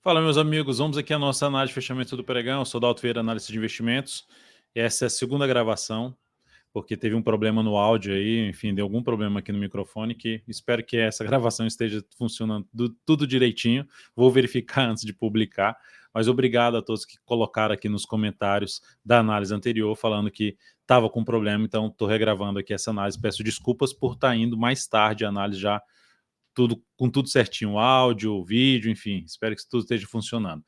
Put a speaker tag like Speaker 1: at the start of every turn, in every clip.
Speaker 1: Fala, meus amigos, vamos aqui a nossa análise de fechamento do pregão. Eu sou Dalto Vieira, análise de investimentos. Essa é a segunda gravação, porque teve um problema no áudio aí, enfim, deu algum problema aqui no microfone, que espero que essa gravação esteja funcionando tudo direitinho. Vou verificar antes de publicar, mas obrigado a todos que colocaram aqui nos comentários da análise anterior, falando que estava com problema, então estou regravando aqui essa análise. Peço desculpas por estar indo mais tarde a análise já com tudo certinho, áudio, vídeo, enfim, espero que tudo esteja funcionando.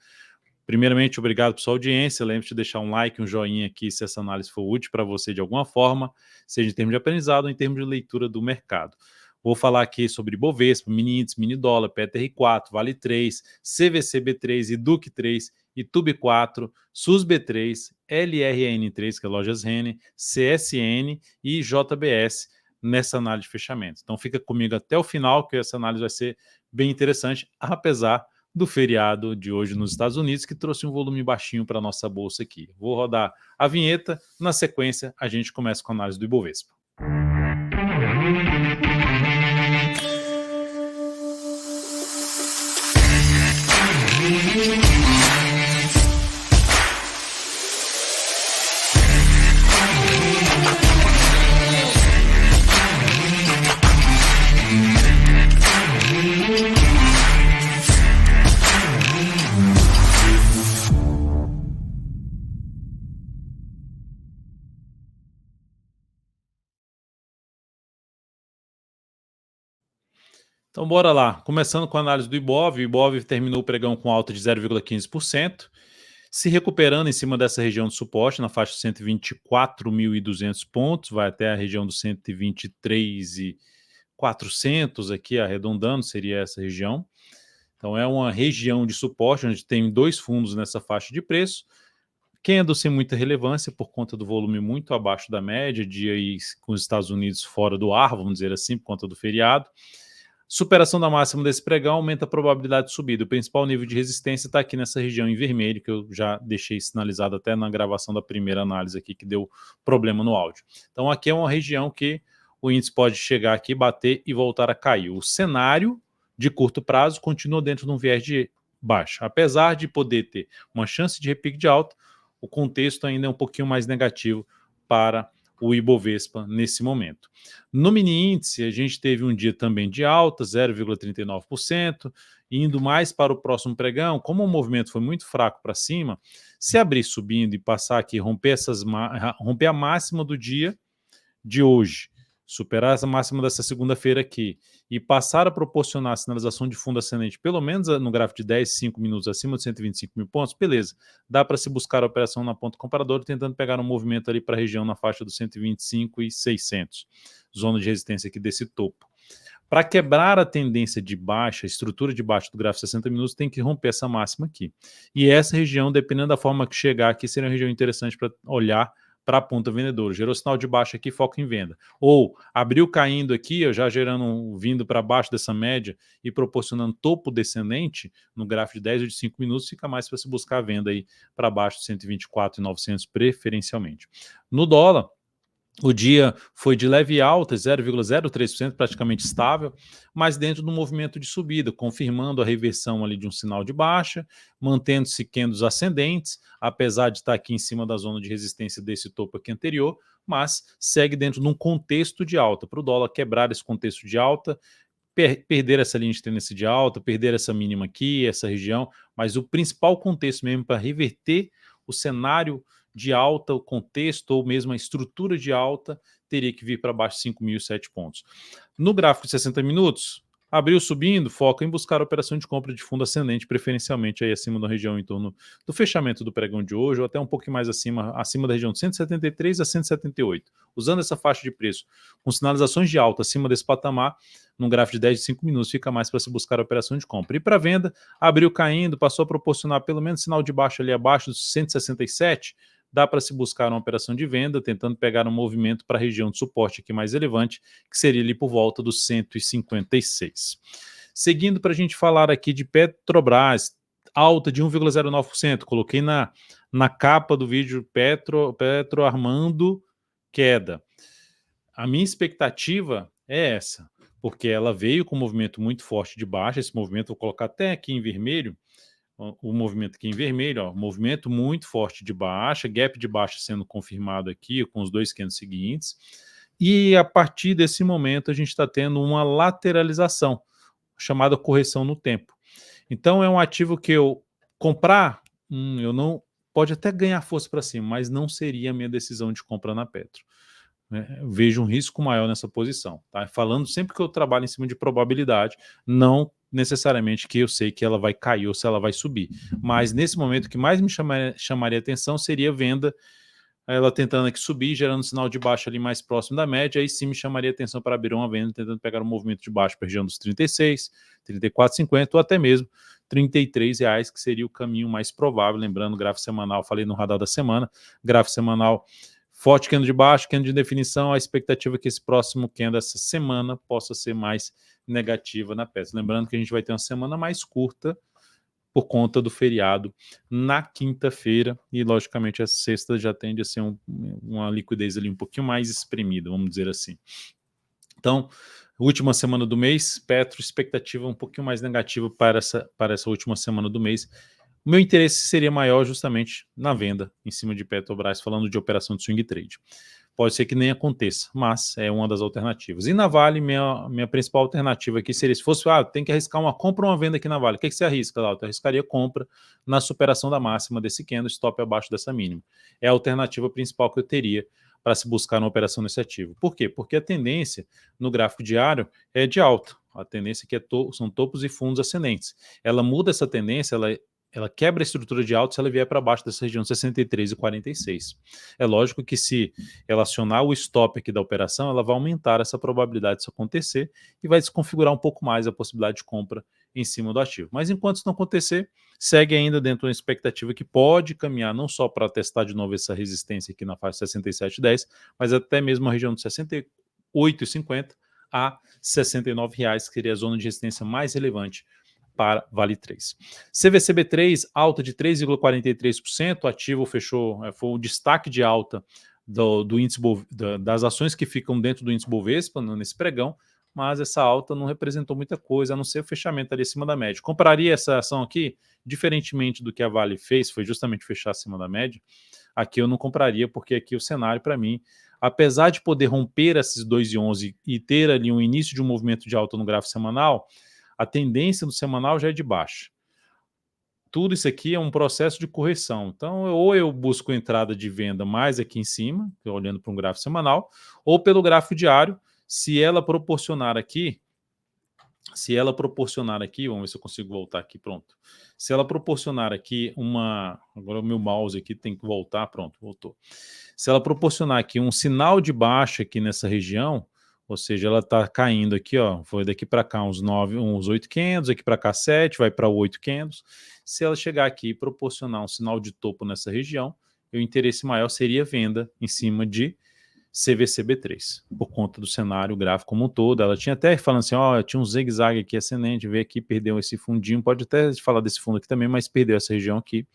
Speaker 1: Primeiramente, obrigado por sua audiência, lembre-se de deixar um like, um joinha aqui se essa análise for útil para você de alguma forma, seja em termos de aprendizado ou em termos de leitura do mercado. Vou falar aqui sobre Bovespa, mini índice, mini dólar, PTR4, Vale 3, CVC B3, Educ 3, Itube 4, SUS B3, LRN3, que é Lojas Rene, CSN e JBS, nessa análise de fechamento. Então fica comigo até o final, que essa análise vai ser bem interessante, apesar do feriado de hoje nos Estados Unidos, que trouxe um volume baixinho para a nossa bolsa aqui. Vou rodar a vinheta, na sequência a gente começa com a análise do Ibovespa. Então bora lá, começando com a análise do Ibov. O Ibov terminou o pregão com alta de 0,15%, se recuperando em cima dessa região de suporte, na faixa de 124.200 pontos, vai até a região dos 123.400 aqui, arredondando, seria essa região. Então é uma região de suporte, onde tem dois fundos nessa faixa de preço. Candle sem muita relevância por conta do volume muito abaixo da média, dia aí com os Estados Unidos fora do ar, vamos dizer assim, por conta do feriado. Superação da máxima desse pregão aumenta a probabilidade de subida. O principal nível de resistência está aqui nessa região em vermelho, que eu já deixei sinalizado até na gravação da primeira análise aqui, que deu problema no áudio. Então aqui é uma região que o índice pode chegar aqui, bater e voltar a cair. O cenário de curto prazo continua dentro de um viés de baixa. Apesar de poder ter uma chance de repique de alta, o contexto ainda é um pouquinho mais negativo para o Ibovespa nesse momento. No mini índice, a gente teve um dia também de alta, 0,39%, indo mais para o próximo pregão. Como o movimento foi muito fraco para cima, se abrir subindo e passar aqui, romper a máxima do dia de hoje, superar essa máxima dessa segunda-feira aqui e passar a proporcionar a sinalização de fundo ascendente, pelo menos no gráfico de 10, 5 minutos acima de 125 mil pontos, beleza. Dá para se buscar a operação na ponta comparadora, tentando pegar um movimento ali para a região na faixa dos 125 e 600, zona de resistência aqui desse topo. Para quebrar a tendência de baixa, a estrutura de baixa do gráfico de 60 minutos, tem que romper essa máxima aqui. E essa região, dependendo da forma que chegar aqui, seria uma região interessante para olhar para a ponta vendedora. Gerou sinal de baixa aqui, foco em venda. Ou abriu caindo aqui, já gerando, vindo para baixo dessa média e proporcionando topo descendente no gráfico de 10 ou de 5 minutos, fica mais para se buscar a venda aí para baixo de 124.900 preferencialmente. No dólar, o dia foi de leve alta, 0,03%, praticamente estável, mas dentro do movimento de subida, confirmando a reversão ali de um sinal de baixa, mantendo-se candles ascendentes, apesar de estar aqui em cima da zona de resistência desse topo aqui anterior, mas segue dentro de um contexto de alta. Para o dólar quebrar esse contexto de alta, perder essa linha de tendência de alta, perder essa mínima aqui, essa região, mas o principal contexto mesmo para reverter o cenário de alta, o contexto ou mesmo a estrutura de alta, teria que vir para baixo de 5.007 pontos. No gráfico de 60 minutos, abriu subindo, foca em buscar a operação de compra de fundo ascendente, preferencialmente aí acima da região em torno do fechamento do pregão de hoje, ou até um pouquinho mais acima da região de 173 a 178. Usando essa faixa de preço, com sinalizações de alta acima desse patamar, num gráfico de 10 e 5 minutos, fica mais para se buscar a operação de compra. E para venda, abriu caindo, passou a proporcionar pelo menos sinal de baixa ali abaixo dos 167, dá para se buscar uma operação de venda, tentando pegar um movimento para a região de suporte aqui mais relevante, que seria ali por volta dos 156. Seguindo para a gente falar aqui de Petrobras, alta de 1,09%, coloquei na capa do vídeo Petro armando queda. A minha expectativa é essa, porque ela veio com um movimento muito forte de baixa, esse movimento vou colocar até aqui em vermelho, o movimento aqui em vermelho, ó, movimento muito forte de baixa, gap de baixa sendo confirmado aqui com os 2 candles seguintes, e a partir desse momento a gente está tendo uma lateralização, chamada correção no tempo. Então é um ativo que eu comprar, eu não pode até ganhar força para cima, mas não seria a minha decisão de compra na Petro. Né? Eu vejo um risco maior nessa posição. Tá? Falando sempre que eu trabalho em cima de probabilidade, não necessariamente que eu sei que ela vai cair ou se ela vai subir. Mas nesse momento o que mais me chamaria atenção seria venda, ela tentando aqui subir, gerando um sinal de baixa ali mais próximo da média, aí sim me chamaria atenção para abrir uma venda, tentando pegar um movimento de baixo para a região dos 36, 34,50 ou até mesmo R$ 33, que seria o caminho mais provável. Lembrando, gráfico semanal, falei no radar da semana, gráfico semanal forte candle de baixo, candle de definição, a expectativa é que esse próximo candle dessa semana possa ser mais negativa na peça. Lembrando que a gente vai ter uma semana mais curta por conta do feriado na quinta-feira, e logicamente a sexta já tende a ser uma liquidez ali um pouquinho mais espremida, vamos dizer assim. Então, última semana do mês, Petro, expectativa um pouquinho mais negativa para essa última semana do mês. O meu interesse seria maior justamente na venda em cima de Petrobras, falando de operação de swing trade. Pode ser que nem aconteça, mas é uma das alternativas. E na Vale, minha principal alternativa aqui seria, se fosse, tem que arriscar uma compra ou uma venda aqui na Vale. O que você arrisca, Lauto? Eu arriscaria compra na superação da máxima desse candle, stop abaixo dessa mínima. É a alternativa principal que eu teria para se buscar uma operação nesse ativo. Por quê? Porque a tendência no gráfico diário é de alta. A tendência aqui são topos e fundos ascendentes. Ela muda essa tendência, ela quebra a estrutura de alta se ela vier para baixo dessa região 63 e 46. É lógico que se relacionar o stop aqui da operação, ela vai aumentar essa probabilidade disso acontecer e vai desconfigurar um pouco mais a possibilidade de compra em cima do ativo. Mas enquanto isso não acontecer, segue ainda dentro de uma expectativa que pode caminhar não só para testar de novo essa resistência aqui na faixa 67,10, mas até mesmo a região de 68,50 a R$ 69,00, que seria a zona de resistência mais relevante para Vale 3. CVCB3, alta de 3,43%, o ativo fechou, foi o destaque de alta do índice das ações que ficam dentro do índice Bovespa nesse pregão, mas essa alta não representou muita coisa, a não ser o fechamento ali acima da média. Compraria essa ação aqui, diferentemente do que a Vale fez, foi justamente fechar acima da média, aqui eu não compraria, porque aqui o cenário, para mim, apesar de poder romper esses 2,11 e ter ali um início de um movimento de alta no gráfico semanal, a tendência do semanal já é de baixa. Tudo isso aqui é um processo de correção. Então, ou eu busco entrada de venda mais aqui em cima, olhando para um gráfico semanal, ou pelo gráfico diário, se ela proporcionar aqui, vamos ver se eu consigo voltar aqui, pronto. Se ela proporcionar aqui agora o meu mouse aqui tem que voltar, pronto, voltou. Se ela proporcionar aqui um sinal de baixa aqui nessa região, ou seja, ela está caindo aqui, ó, foi daqui para cá uns 8 candles, aqui para cá 7, vai para 8 candles. Se ela chegar aqui e proporcionar um sinal de topo nessa região, o interesse maior seria venda em cima de CVCB3, por conta do cenário gráfico como um todo. Ela tinha até falando assim, tinha um zigue-zague aqui ascendente, veio aqui, perdeu esse fundinho, pode até falar desse fundo aqui também, mas perdeu essa região aqui,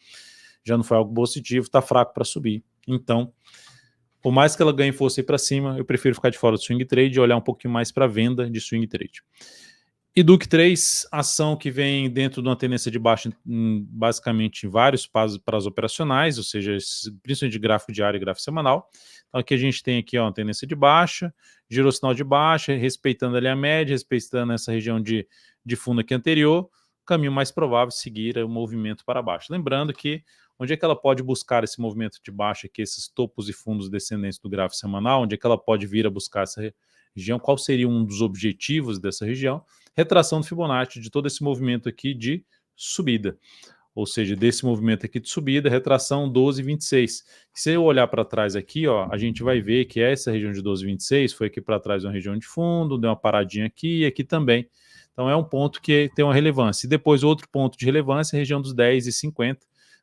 Speaker 1: já não foi algo positivo, está fraco para subir. Então, por mais que ela ganhe força aí para cima, eu prefiro ficar de fora do swing trade e olhar um pouquinho mais para venda de swing trade. E Duque 3, ação que vem dentro de uma tendência de baixa, basicamente em vários prazos operacionais, ou seja, principalmente de gráfico diário e gráfico semanal. Então aqui a gente tem aqui, uma tendência de baixa, girou sinal de baixa, respeitando ali a média, respeitando essa região de fundo aqui anterior, caminho mais provável seguir o movimento para baixo. Lembrando que onde é que ela pode buscar esse movimento de baixa aqui, esses topos e fundos descendentes do gráfico semanal, onde é que ela pode vir a buscar essa região, qual seria um dos objetivos dessa região? Retração do Fibonacci de todo esse movimento aqui de subida, ou seja, desse movimento aqui de subida, retração 12,26. Se eu olhar para trás aqui, a gente vai ver que essa região de 12,26 foi aqui para trás uma região de fundo, deu uma paradinha aqui e aqui também. Então é um ponto que tem uma relevância. E depois outro ponto de relevância, a região dos 10,50,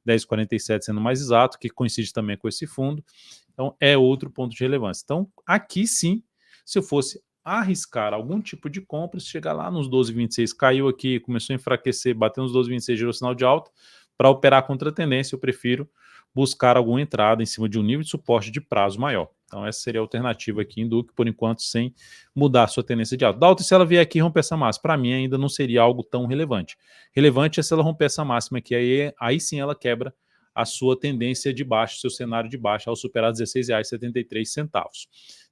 Speaker 1: 10,47 sendo mais exato, que coincide também com esse fundo. Então é outro ponto de relevância. Então aqui sim, se eu fosse arriscar algum tipo de compra, se chegar lá nos 12,26, caiu aqui, começou a enfraquecer, bateu nos 12,26, gerou sinal de alta, para operar contra a tendência, eu prefiro buscar alguma entrada em cima de um nível de suporte de prazo maior. Então essa seria a alternativa aqui em Duque, por enquanto, sem mudar a sua tendência de alta. Dalton, se ela vier aqui e romper essa máxima, para mim ainda não seria algo tão relevante. Relevante é se ela romper essa máxima aqui, aí sim ela quebra a sua tendência de baixa, seu cenário de baixa, ao superar R$ 16,73.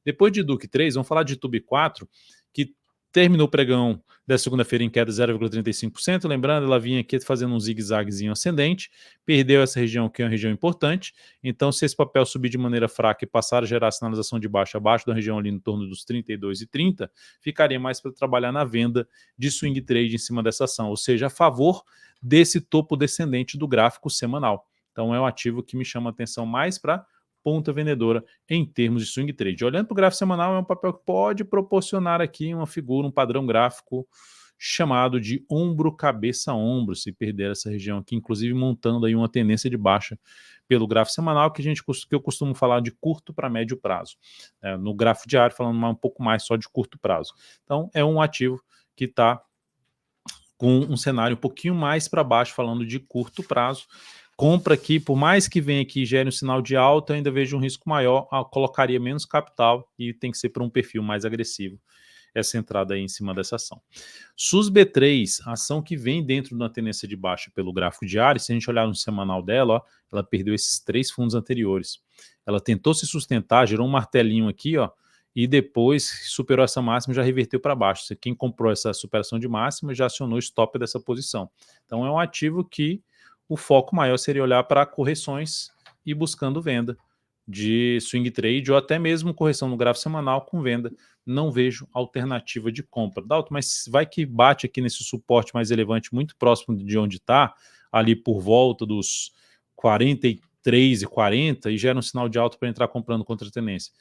Speaker 1: Depois de Duque 3, vamos falar de Tube 4, que terminou o pregão da segunda-feira em queda de 0,35%. Lembrando, ela vinha aqui fazendo um zigue-zaguezinho ascendente, perdeu essa região, que é uma região importante. Então, se esse papel subir de maneira fraca e passar a gerar sinalização de baixa abaixo da região ali no torno dos 32,30, ficaria mais para trabalhar na venda de swing trade em cima dessa ação, ou seja, a favor desse topo descendente do gráfico semanal. Então, é um ativo que me chama a atenção mais para ponta vendedora em termos de swing trade. Olhando para o gráfico semanal, é um papel que pode proporcionar aqui uma figura, um padrão gráfico chamado de ombro, cabeça, ombro, se perder essa região aqui, inclusive montando aí uma tendência de baixa pelo gráfico semanal, que eu costumo falar de curto para médio prazo. No gráfico diário, falando um pouco mais só de curto prazo. Então, é um ativo que está com um cenário um pouquinho mais para baixo, falando de curto prazo. Compra aqui, por mais que venha aqui e gere um sinal de alta, eu ainda vejo um risco maior, colocaria menos capital e tem que ser para um perfil mais agressivo essa entrada aí em cima dessa ação. SUS B3, ação que vem dentro de uma tendência de baixa pelo gráfico diário, se a gente olhar no semanal dela, ó, ela perdeu esses 3 fundos anteriores. Ela tentou se sustentar, gerou um martelinho aqui, ó, e depois superou essa máxima e já reverteu para baixo. Quem comprou essa superação de máxima já acionou o stop dessa posição. Então é um ativo que o foco maior seria olhar para correções e buscando venda de swing trade ou até mesmo correção no gráfico semanal com venda. Não vejo alternativa de compra. Dalton, mas vai que bate aqui nesse suporte mais elevante, muito próximo de onde está, ali por volta dos 43,40 e gera um sinal de alta para entrar comprando contra a tendência.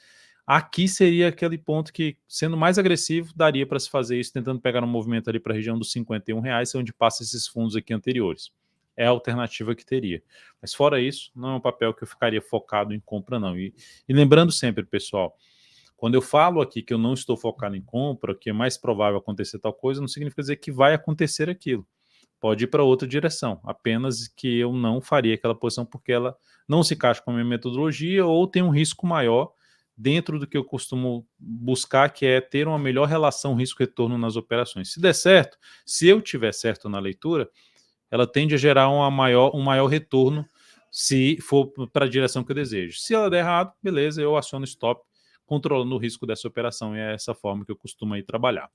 Speaker 1: Aqui seria aquele ponto que, sendo mais agressivo, daria para se fazer isso, tentando pegar um movimento ali para a região dos R$ 51, onde passa esses fundos aqui anteriores. É a alternativa que teria. Mas fora isso, não é um papel que eu ficaria focado em compra, não. E lembrando sempre, pessoal, quando eu falo aqui que eu não estou focado em compra, que é mais provável acontecer tal coisa, não significa dizer que vai acontecer aquilo. Pode ir para outra direção, apenas que eu não faria aquela posição porque ela não se encaixa com a minha metodologia ou tem um risco maior dentro do que eu costumo buscar, que é ter uma melhor relação risco-retorno nas operações. Se der certo, se eu tiver certo na leitura, ela tende a gerar um maior retorno se for para a direção que eu desejo. Se ela der errado, beleza, eu aciono stop, controlando o risco dessa operação, e é essa forma que eu costumo aí trabalhar.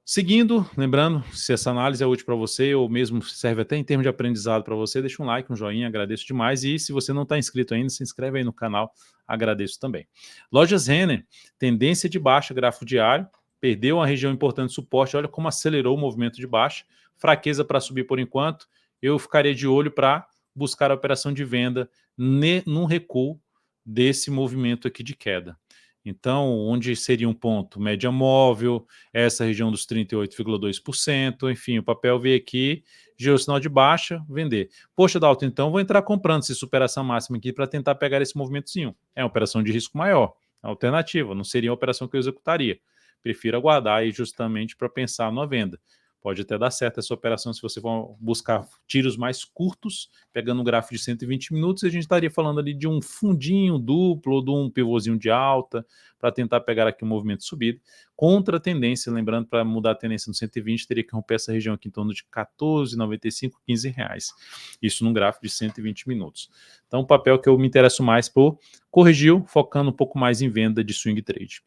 Speaker 1: Seguindo, lembrando, se essa análise é útil para você ou mesmo serve até em termos de aprendizado para você, deixa um like, um joinha, agradeço demais. E se você não está inscrito ainda, se inscreve aí no canal, agradeço também. Lojas Renner, tendência de baixa, gráfico diário, perdeu uma região importante de suporte, olha como acelerou o movimento de baixa, fraqueza para subir por enquanto, eu ficaria de olho para buscar a operação de venda num recuo desse movimento aqui de queda. Então, onde seria um ponto? Média móvel, essa região dos 38,2%, enfim, o papel veio aqui, gerou sinal de baixa, vender. Poxa, Dalton, então vou entrar comprando se superar essa máxima aqui para tentar pegar esse movimentozinho. É uma operação de risco maior, alternativa, não seria uma operação que eu executaria. Prefiro aguardar aí justamente para pensar numa venda. Pode até dar certo essa operação se você for buscar tiros mais curtos, pegando um gráfico de 120 minutos, a gente estaria falando ali de um fundinho duplo ou de um pivôzinho de alta para tentar pegar aqui um movimento de subida. Contra a tendência, lembrando, para mudar a tendência no 120, teria que romper essa região aqui em torno de R$14,95, R$15. Isso num gráfico de 120 minutos. Então, o papel que eu me interesso mais por corrigiu, focando um pouco mais em venda de swing trade.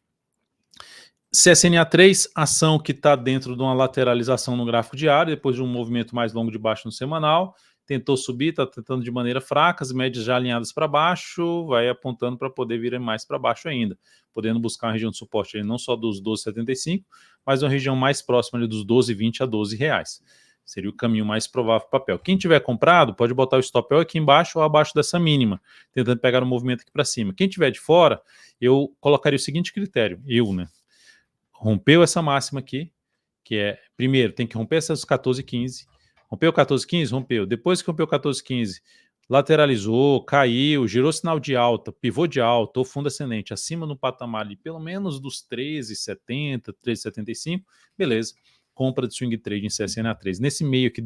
Speaker 1: CSNA3, ação que está dentro de uma lateralização no gráfico diário, depois de um movimento mais longo de baixo no semanal, tentou subir, está tentando de maneira fraca, as médias já alinhadas para baixo, vai apontando para poder vir mais para baixo ainda, podendo buscar uma região de suporte aí, não só dos 12,75, mas uma região mais próxima ali dos 12,20 a R$12. Seria o caminho mais provável para o papel. Quem tiver comprado, pode botar o stop aqui embaixo ou abaixo dessa mínima, tentando pegar o movimento aqui para cima. Quem tiver de fora, eu colocaria o seguinte critério, rompeu essa máxima aqui, que é, primeiro, tem que romper essas 14,15. Rompeu 14,15? Rompeu. Depois que rompeu 14,15, lateralizou, caiu, girou sinal de alta, pivô de alta ou fundo ascendente acima no patamar ali, pelo menos dos 13,70, 13,75, beleza. Compra de swing trade em CSNA3. Nesse meio aqui,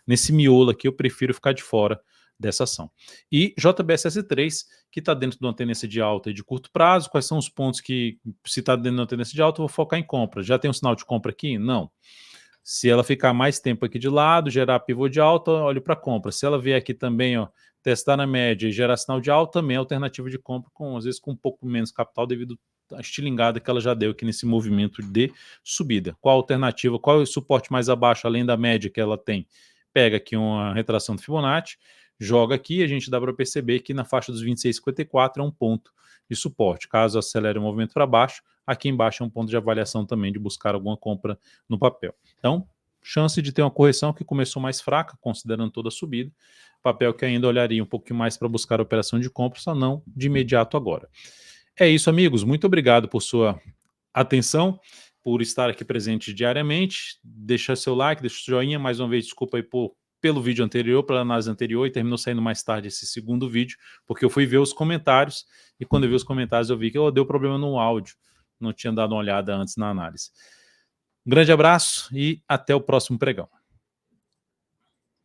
Speaker 1: nesse miolo aqui, eu prefiro ficar de fora dessa ação. E JBSS3, que está dentro de uma tendência de alta e de curto prazo. Quais são os pontos que, se está dentro de uma tendência de alta, eu vou focar em compra. Já tem um sinal de compra aqui? Não. Se ela ficar mais tempo aqui de lado, gerar pivô de alta, olho para compra. Se ela vier aqui também, ó, testar na média e gerar sinal de alta, também é alternativa de compra, às vezes com um pouco menos capital devido à estilingada que ela já deu aqui nesse movimento de subida. Qual a alternativa? Qual é o suporte mais abaixo, além da média que ela tem? Pega aqui uma retração do Fibonacci, joga aqui, a gente dá para perceber que na faixa dos 26,54 é um ponto de suporte. Caso acelere o movimento para baixo, aqui embaixo é um ponto de avaliação também de buscar alguma compra no papel. Então, chance de ter uma correção que começou mais fraca, considerando toda a subida, papel que ainda olharia um pouquinho mais para buscar a operação de compra, só não de imediato agora. É isso, amigos. Muito obrigado por sua atenção, por estar aqui presente diariamente. Deixa seu like, deixa seu joinha. Mais uma vez, desculpa aí pelo vídeo anterior, pela análise anterior, e terminou saindo mais tarde esse segundo vídeo, porque eu fui ver os comentários, e quando eu vi os comentários eu vi que deu problema no áudio, não tinha dado uma olhada antes na análise. Um grande abraço e até o próximo pregão.